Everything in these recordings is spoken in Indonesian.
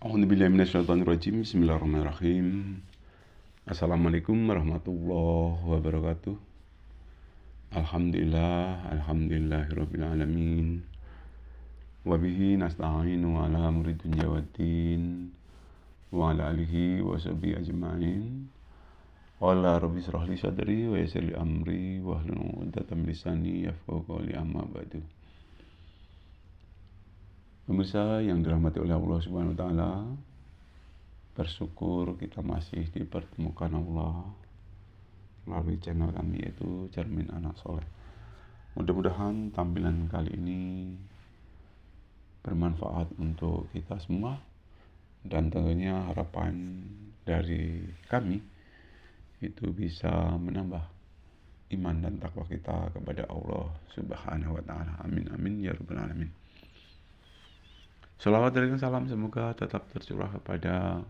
A'udzubillahiminasyaitonirrajim. Bismillahirrahmanirrahim. Assalamualaikum warahmatullahi wabarakatuh. Alhamdulillahirabbil alamin. Wa bihi nasta'inu ala umuri dunya waddin. Wa ala alihi wa sahbihi ajma'in. Qala rabbi shrah li sadri wa yassir li amri wa hlul 'uqdatam min lisani yafqahu qawli, amma ba'du. Pemirsa yang dirahmati oleh Allah Subhanahu wa taala, bersyukur kita masih dipertemukan Allah melalui channel kami, yaitu Cermin Anak Soleh. Mudah-mudahan tampilan kali ini bermanfaat untuk kita semua, dan tentunya harapan dari kami itu bisa menambah iman dan takwa kita kepada Allah Subhanahu wa taala. Amin amin ya rabbal alamin. Salawat dan salam semoga tetap tercurah kepada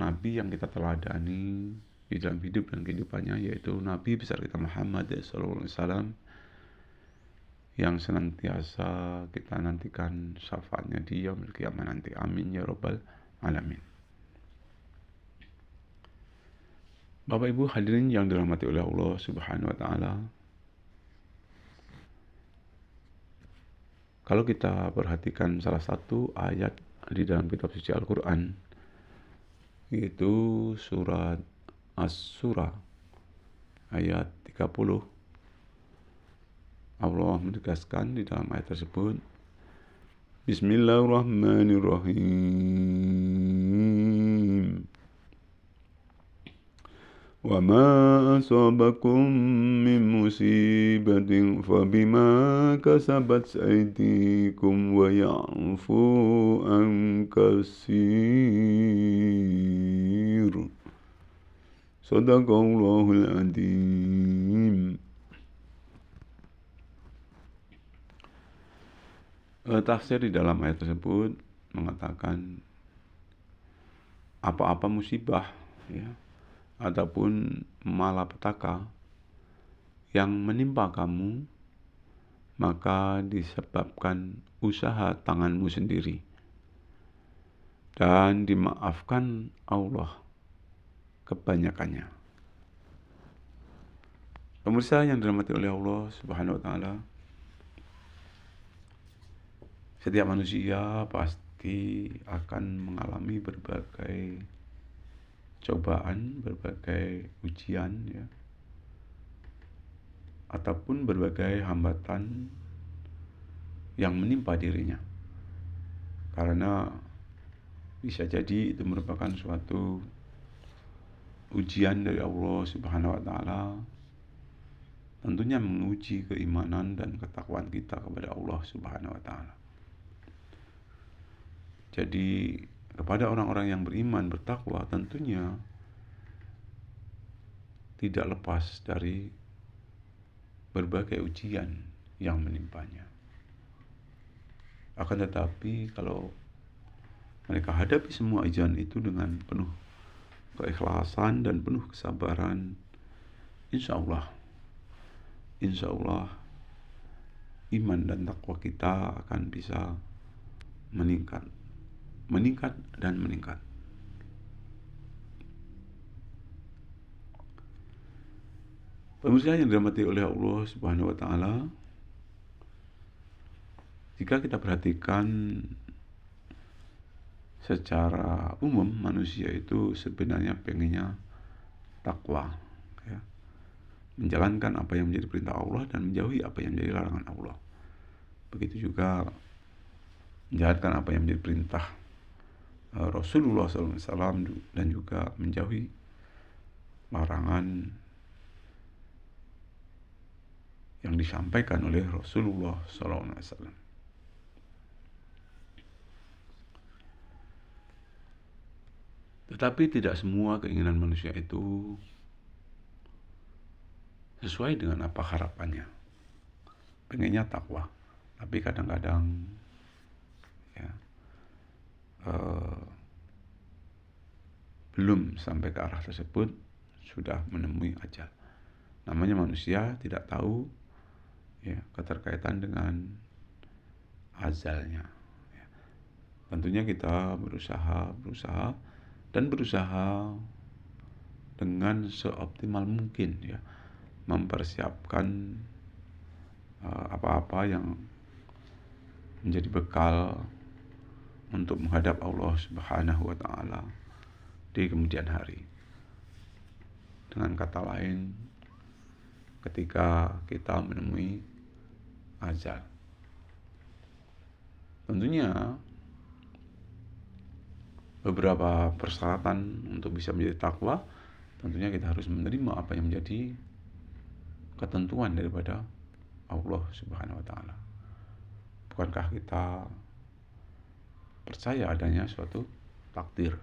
Nabi yang kita teladani di dalam hidup dan kehidupannya, yaitu Nabi besar kita Muhammad SAW, yang senantiasa kita nantikan syafaatnya di yaumil qiyamah nanti. Amin ya rabbal alamin. Bapak Ibu hadirin yang dirahmati oleh Allah Subhanahu wa taala, kalau kita perhatikan salah satu ayat di dalam kitab suci Al-Quran, yaitu surat As-Surah ayat 30, Allah menegaskan di dalam ayat tersebut, Bismillahirrahmanirrahim. Wa ma asabakum min musibatin fabima kasabat aydikum wa ya'fu an katsir. Shadaqallahul adzim. Tafsir di dalam ayat tersebut mengatakan apa-apa musibah, ya, ataupun malapetaka yang menimpa kamu, maka disebabkan usaha tanganmu sendiri, dan dimaafkan Allah kebanyakannya. Pemirsa yang dirahmati oleh Allah Subhanahu wa taala, setiap manusia pasti akan mengalami berbagai cobaan, berbagai ujian, ya, ataupun berbagai hambatan yang menimpa dirinya, karena bisa jadi itu merupakan suatu ujian dari Allah Subhanahu wa taala, tentunya menguji keimanan dan ketakwaan kita kepada Allah Subhanahu wa taala. Jadi kepada orang-orang yang beriman, bertakwa, tentunya tidak lepas dari berbagai ujian yang menimpanya. Akan tetapi kalau mereka hadapi semua ujian itu dengan penuh keikhlasan dan penuh kesabaran, insya Allah iman dan takwa kita akan bisa meningkat dan meningkat. Pemirsa yang dirahmati oleh Allah Subhanahu wa taala, jika kita perhatikan secara umum, manusia itu sebenarnya pengennya takwa, ya, menjalankan apa yang menjadi perintah Allah dan menjauhi apa yang menjadi larangan Allah. Begitu juga menjalankan apa yang menjadi perintah Rasulullah SAW dan juga menjauhi larangan yang disampaikan oleh Rasulullah SAW. Tetapi tidak semua keinginan manusia itu sesuai dengan apa harapannya. Pengennya takwa, tapi kadang-kadang, ya, belum sampai ke arah tersebut sudah menemui ajal. Namanya manusia tidak tahu, ya, keterkaitan dengan azalnya, ya. tentunya kita berusaha dengan seoptimal mungkin ya, mempersiapkan apa-apa yang menjadi bekal untuk menghadap Allah Subhanahu wa taala di kemudian hari. Dengan kata lain, ketika kita menemui ajal, tentunya beberapa persyaratan untuk bisa menjadi takwa, tentunya kita harus menerima apa yang menjadi ketentuan daripada Allah Subhanahu wa taala. Bukankah kita percaya adanya suatu takdir,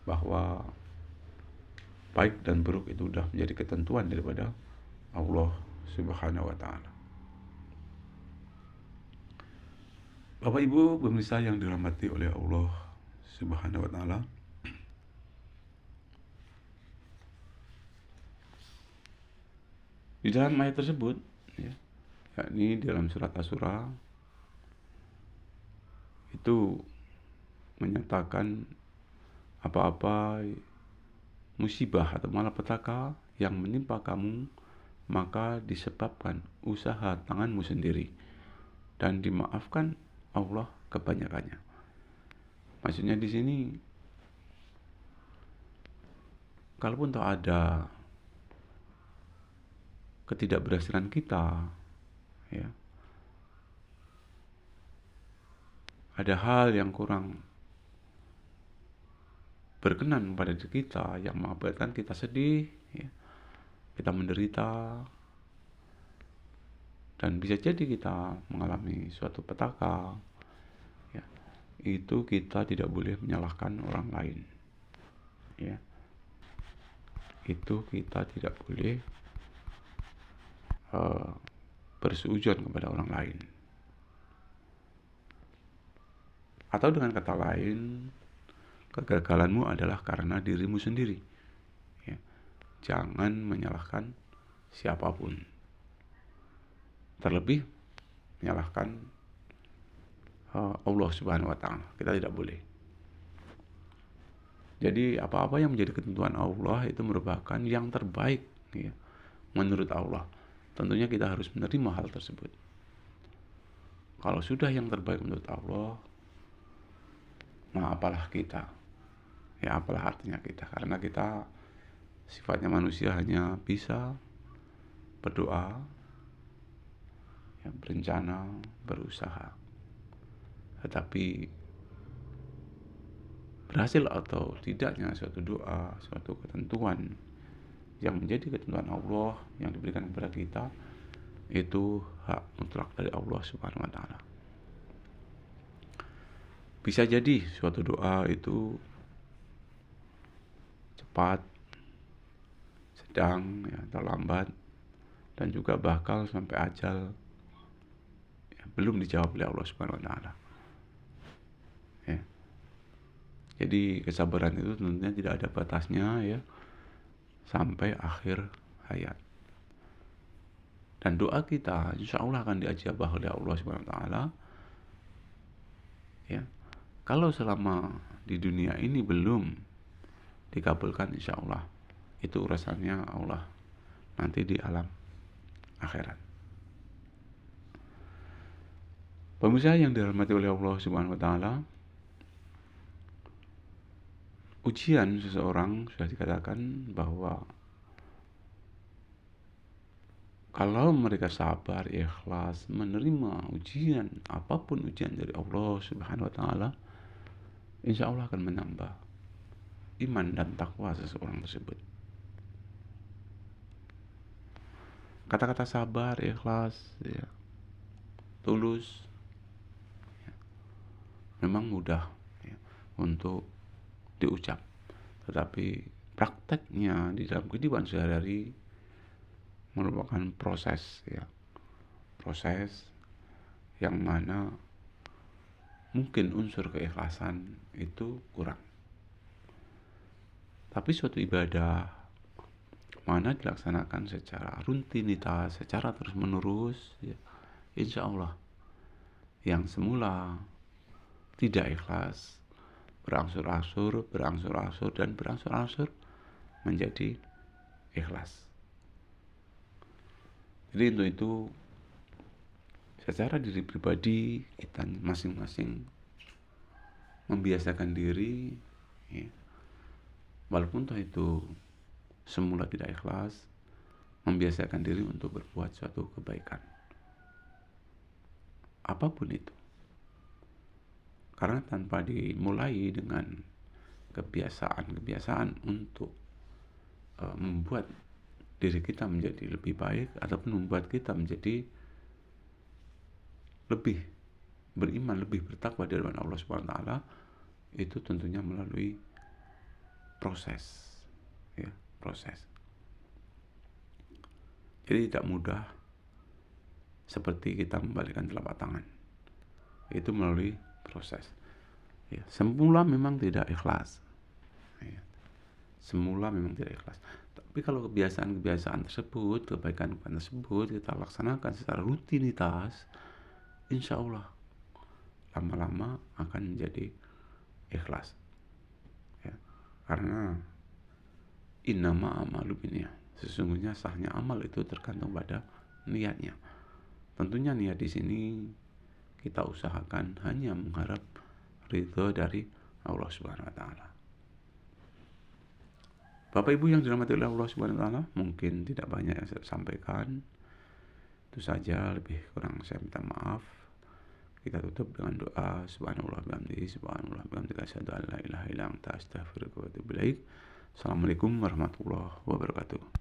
bahwa baik dan buruk itu sudah menjadi ketentuan daripada Allah Subhanahu wa taala. Bapak Ibu pemirsa yang dirahmati oleh Allah Subhanahu wa taala, di dalam ayat tersebut ya, yakni dalam surat Asy-Syura itu menyatakan apa-apa musibah atau malapetaka yang menimpa kamu maka disebabkan usaha tanganmu sendiri dan dimaafkan Allah kebanyakannya. Maksudnya di sini, kalaupun tak ada ketidakberhasilan kita, ya, ada hal yang kurang berkenan pada diri kita yang mengakibatkan kita sedih, ya, kita menderita, dan bisa jadi kita mengalami suatu petaka, ya, itu kita tidak boleh menyalahkan orang lain, ya. Itu kita tidak boleh bersuudzon kepada orang lain. Atau dengan kata lain, kegagalanmu adalah karena dirimu sendiri, ya. Jangan menyalahkan siapapun, terlebih menyalahkan Allah Subhanahu wa taala. Kita tidak boleh. Jadi apa-apa yang menjadi ketentuan Allah itu merupakan yang terbaik, ya, menurut Allah. Tentunya kita harus menerima hal tersebut. Kalau sudah yang terbaik menurut Allah, nah apalah kita, ya apalah artinya kita, karena kita sifatnya manusia hanya bisa berdoa, ya, berencana, berusaha. Tetapi berhasil atau tidaknya suatu doa, suatu ketentuan yang menjadi ketentuan Allah yang diberikan kepada kita, itu hak mutlak dari Allah Subhanahu wa taala. Bisa jadi suatu doa itu cepat, sedang, ya, terlambat, dan juga bakal sampai ajal, ya, belum dijawab oleh Allah Subhanahu wa taala. Ya. Jadi kesabaran itu tentunya tidak ada batasnya, ya, sampai akhir hayat. Dan doa kita insya Allah akan diijabah oleh Allah Subhanahu wa taala, ya. Kalau selama di dunia ini belum dikabulkan, insya Allah itu urusannya Allah nanti di alam akhirat. Pemirsa yang dirahmati oleh Allah Subhanahu wa taala, ujian seseorang sudah dikatakan bahwa kalau mereka sabar, ikhlas menerima ujian, apapun ujian dari Allah Subhanahu wa taala, insya Allah akan menambah iman dan takwa seseorang tersebut. Kata-kata sabar, ikhlas, ya, tulus, ya, memang mudah, ya, untuk diucap, tetapi prakteknya di dalam kehidupan sehari-hari merupakan proses, ya, proses yang mana mungkin unsur keikhlasan itu kurang. Tapi suatu ibadah mana dilaksanakan secara rutinitas, secara terus-menerus, ya, insya Allah yang semula tidak ikhlas berangsur-angsur dan berangsur-angsur menjadi ikhlas. Jadi untuk itu secara diri pribadi kita masing-masing membiasakan diri, ya, walaupun toh itu semula tidak ikhlas, membiasakan diri untuk berbuat suatu kebaikan apapun itu. Karena tanpa dimulai dengan kebiasaan untuk membuat diri kita menjadi lebih baik ataupun membuat kita menjadi lebih beriman, lebih bertakwa di hadapan Allah Subhanahu wa taala, itu tentunya melalui proses, ya, proses. Jadi tidak mudah seperti kita membalikkan telapak tangan. Itu melalui proses. Ya, semula memang tidak ikhlas. Ya, semula memang tidak ikhlas. Tapi kalau kebiasaan-kebiasaan tersebut, kebaikan-kebaikan tersebut kita laksanakan secara rutinitas, insya Allah lama-lama akan menjadi ikhlas. Ya, karena innama amalu binniyat. Sesungguhnya sahnya amal itu tergantung pada niatnya. Tentunya niat di sini kita usahakan hanya mengharap ridho dari Allah Subhanahu wa taala. Bapak Ibu yang dirahmati oleh Allah Subhanahu wa taala, mungkin tidak banyak yang saya sampaikan. Itu saja, lebih kurang saya minta maaf. Kita tutup dengan doa subhanallah bihamdihi subhanallah bihamdihi asyhadu an la ilaha illa anta astaghfiruka wa atubu ilaik. Assalamualaikum warahmatullahi wabarakatuh.